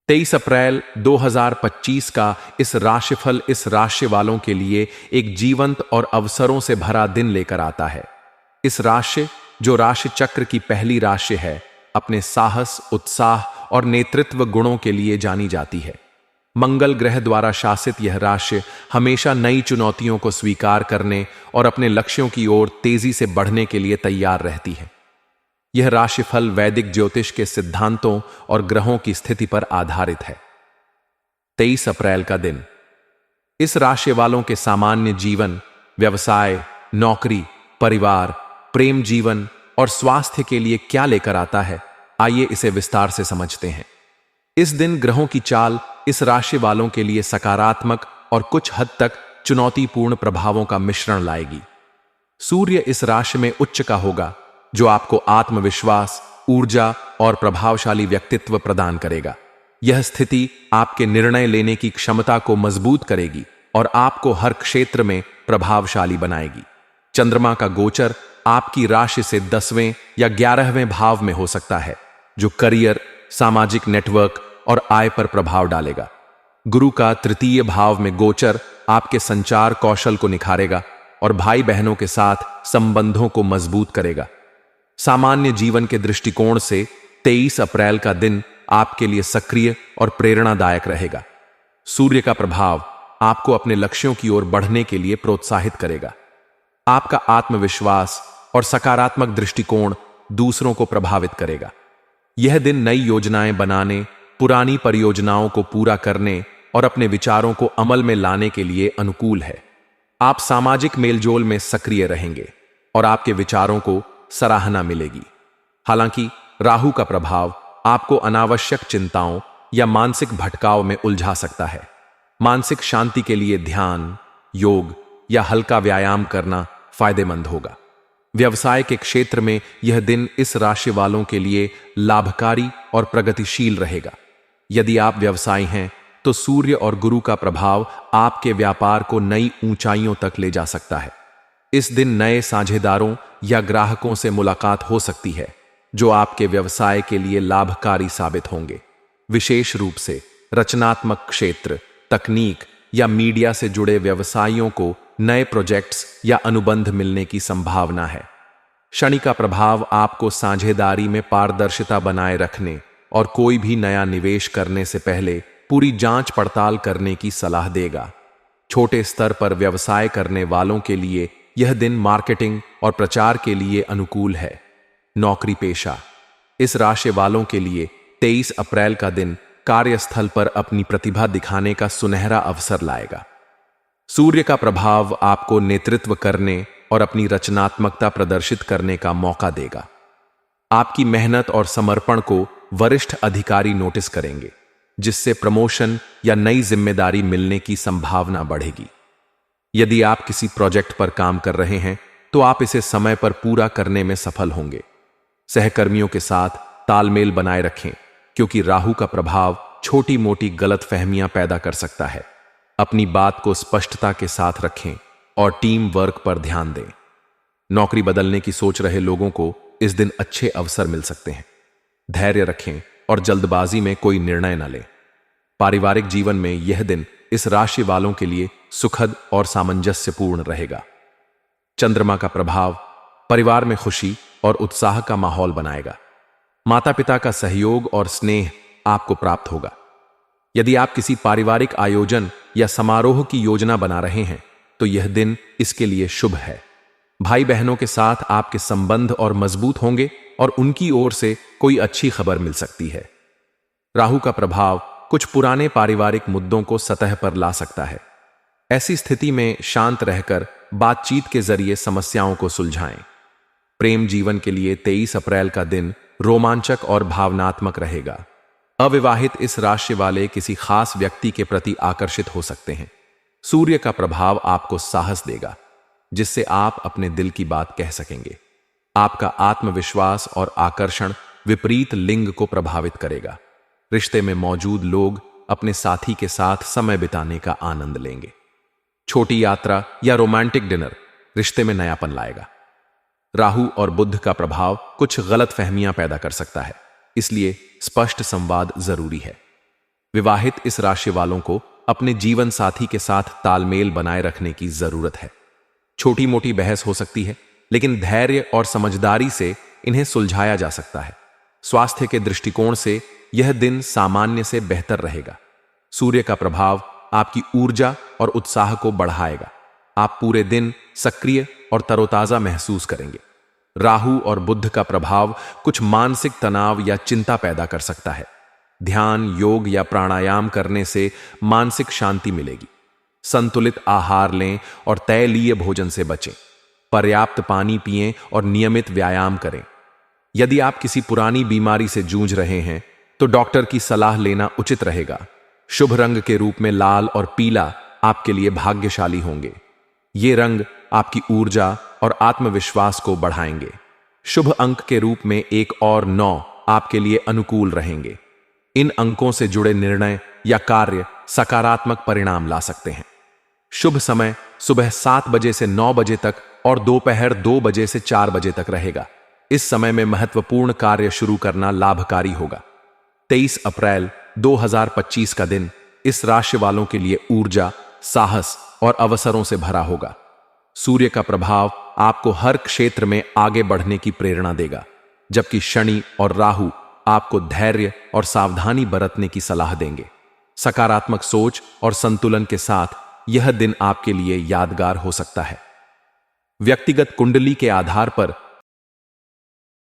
23 अप्रैल 2025 का इस राशिफल इस राशि वालों के लिए एक जीवंत और अवसरों से भरा दिन लेकर आता है। इस राशि, जो राशि चक्र की पहली राशि है, अपने साहस, उत्साह और नेतृत्व गुणों के लिए जानी जाती है। मंगल ग्रह द्वारा शासित यह राशि हमेशा नई चुनौतियों को स्वीकार करने और अपने लक्ष्यों की ओर तेजी से बढ़ने के लिए तैयार रहती है। यह राशिफल वैदिक ज्योतिष के सिद्धांतों और ग्रहों की स्थिति पर आधारित है। 23 अप्रैल का दिन इस राशि वालों के सामान्य जीवन, व्यवसाय, नौकरी, परिवार, प्रेम जीवन और स्वास्थ्य के लिए क्या लेकर आता है, आइए इसे विस्तार से समझते हैं। इस दिन ग्रहों की चाल इस राशि वालों के लिए सकारात्मक और कुछ हद तक चुनौतीपूर्ण प्रभावों का मिश्रण लाएगी। सूर्य इस राशि में उच्च का होगा, जो आपको आत्मविश्वास, ऊर्जा और प्रभावशाली व्यक्तित्व प्रदान करेगा। यह स्थिति आपके निर्णय लेने की क्षमता को मजबूत करेगी और आपको हर क्षेत्र में प्रभावशाली बनाएगी। चंद्रमा का गोचर आपकी राशि से 10वें या 11वें भाव में हो सकता है, जो करियर, सामाजिक नेटवर्क और आय पर प्रभाव डालेगा। गुरु का तृतीय भाव में गोचर आपके संचार कौशल को निखारेगा और भाई बहनों के साथ संबंधों को मजबूत करेगा। सामान्य जीवन के दृष्टिकोण से 23 अप्रैल का दिन आपके लिए सक्रिय और प्रेरणादायक रहेगा। सूर्य का प्रभाव आपको अपने लक्ष्यों की ओर बढ़ने के लिए प्रोत्साहित करेगा। आपका आत्मविश्वास और सकारात्मक दृष्टिकोण दूसरों को प्रभावित करेगा। यह दिन नई योजनाएं बनाने, पुरानी परियोजनाओं को पूरा करने और अपने विचारों को अमल में लाने के लिए अनुकूल है। आप सामाजिक मेलजोल में सक्रिय रहेंगे और आपके विचारों को सराहना मिलेगी। हालांकि राहु का प्रभाव आपको अनावश्यक चिंताओं या मानसिक भटकाव में उलझा सकता है। मानसिक शांति के लिए ध्यान, योग या हल्का व्यायाम करना फायदेमंद होगा। व्यवसाय के क्षेत्र में यह दिन इस राशि वालों के लिए लाभकारी और प्रगतिशील रहेगा। यदि आप व्यवसायी हैं, तो सूर्य और गुरु का प्रभाव आपके व्यापार को नई ऊंचाइयों तक ले जा सकता है। इस दिन नए साझेदारों या ग्राहकों से मुलाकात हो सकती है, जो आपके व्यवसाय के लिए लाभकारी साबित होंगे। विशेष रूप से रचनात्मक क्षेत्र, तकनीक या मीडिया से जुड़े व्यवसायियों को नए प्रोजेक्ट्स या अनुबंध मिलने की संभावना है। शनि का प्रभाव आपको साझेदारी में पारदर्शिता बनाए रखने और कोई भी नया निवेश करने से पहले पूरी जांच पड़ताल करने की सलाह देगा। छोटे स्तर पर व्यवसाय करने वालों के लिए यह दिन मार्केटिंग और प्रचार के लिए अनुकूल है। नौकरी पेशा इस राशि वालों के लिए 23 अप्रैल का दिन कार्यस्थल पर अपनी प्रतिभा दिखाने का सुनहरा अवसर लाएगा। सूर्य का प्रभाव आपको नेतृत्व करने और अपनी रचनात्मकता प्रदर्शित करने का मौका देगा। आपकी मेहनत और समर्पण को वरिष्ठ अधिकारी नोटिस करेंगे, जिससे प्रमोशन या नई जिम्मेदारी मिलने की संभावना बढ़ेगी। यदि आप किसी प्रोजेक्ट पर काम कर रहे हैं, तो आप इसे समय पर पूरा करने में सफल होंगे। सहकर्मियों के साथ तालमेल बनाए रखें, क्योंकि राहु का प्रभाव छोटी मोटी गलतफहमियां पैदा कर सकता है। अपनी बात को स्पष्टता के साथ रखें और टीम वर्क पर ध्यान दें। नौकरी बदलने की सोच रहे लोगों को इस दिन अच्छे अवसर मिल सकते हैं। धैर्य रखें और जल्दबाजी में कोई निर्णय न लें। पारिवारिक जीवन में यह दिन इस राशि वालों के लिए सुखद और सामंजस्यपूर्ण रहेगा। चंद्रमा का प्रभाव परिवार में खुशी और उत्साह का माहौल बनाएगा। माता पिता का सहयोग और स्नेह आपको प्राप्त होगा। यदि आप किसी पारिवारिक आयोजन या समारोह की योजना बना रहे हैं, तो यह दिन इसके लिए शुभ है। भाई बहनों के साथ आपके संबंध और मजबूत होंगे और उनकी ओर से कोई अच्छी खबर मिल सकती है। राहु का प्रभाव कुछ पुराने पारिवारिक मुद्दों को सतह पर ला सकता है। ऐसी स्थिति में शांत रहकर बातचीत के जरिए समस्याओं को सुलझाएं। प्रेम जीवन के लिए 23 अप्रैल का दिन रोमांचक और भावनात्मक रहेगा। अविवाहित इस राशि वाले किसी खास व्यक्ति के प्रति आकर्षित हो सकते हैं। सूर्य का प्रभाव आपको साहस देगा, जिससे आप अपने दिल की बात कह सकेंगे। आपका आत्मविश्वास और आकर्षण विपरीत लिंग को प्रभावित करेगा। रिश्ते में मौजूद लोग अपने साथी के साथ समय बिताने का आनंद लेंगे। छोटी यात्रा या रोमांटिक डिनर रिश्ते में नयापन लाएगा। राहु और बुध का प्रभाव कुछ गलत फहमियां पैदा कर सकता है, इसलिए स्पष्ट संवाद जरूरी है। विवाहित इस राशि वालों को अपने जीवन साथी के साथ तालमेल बनाए रखने की जरूरत है। छोटी मोटी बहस हो सकती है, लेकिन धैर्य और समझदारी से इन्हें सुलझाया जा सकता है। स्वास्थ्य के दृष्टिकोण से यह दिन सामान्य से बेहतर रहेगा। सूर्य का प्रभाव आपकी ऊर्जा और उत्साह को बढ़ाएगा। आप पूरे दिन सक्रिय और तरोताजा महसूस करेंगे। राहु और बुध का प्रभाव कुछ मानसिक तनाव या चिंता पैदा कर सकता है। ध्यान, योग या प्राणायाम करने से मानसिक शांति मिलेगी। संतुलित आहार लें और तैलीय भोजन से बचें। पर्याप्त पानी पिएं और नियमित व्यायाम करें। यदि आप किसी पुरानी बीमारी से जूझ रहे हैं तो डॉक्टर की सलाह लेना उचित रहेगा। शुभ रंग के रूप में लाल और पीला आपके लिए भाग्यशाली होंगे। ये रंग आपकी ऊर्जा और आत्मविश्वास को बढ़ाएंगे। शुभ अंक के रूप में 1 और 9 आपके लिए अनुकूल रहेंगे। इन अंकों से जुड़े निर्णय या कार्य सकारात्मक परिणाम ला सकते हैं। शुभ समय सुबह 7 बजे से 9 बजे तक और दोपहर 2 बजे से 4 बजे तक रहेगा। इस समय में महत्वपूर्ण कार्य शुरू करना लाभकारी होगा। 23 अप्रैल 2025 का दिन इस राशि वालों के लिए ऊर्जा, साहस और अवसरों से भरा होगा। सूर्य का प्रभाव आपको हर क्षेत्र में आगे बढ़ने की प्रेरणा देगा, जबकि शनि और राहु आपको धैर्य और सावधानी बरतने की सलाह देंगे। सकारात्मक सोच और संतुलन के साथ यह दिन आपके लिए यादगार हो सकता है। व्यक्तिगत कुंडली के आधार पर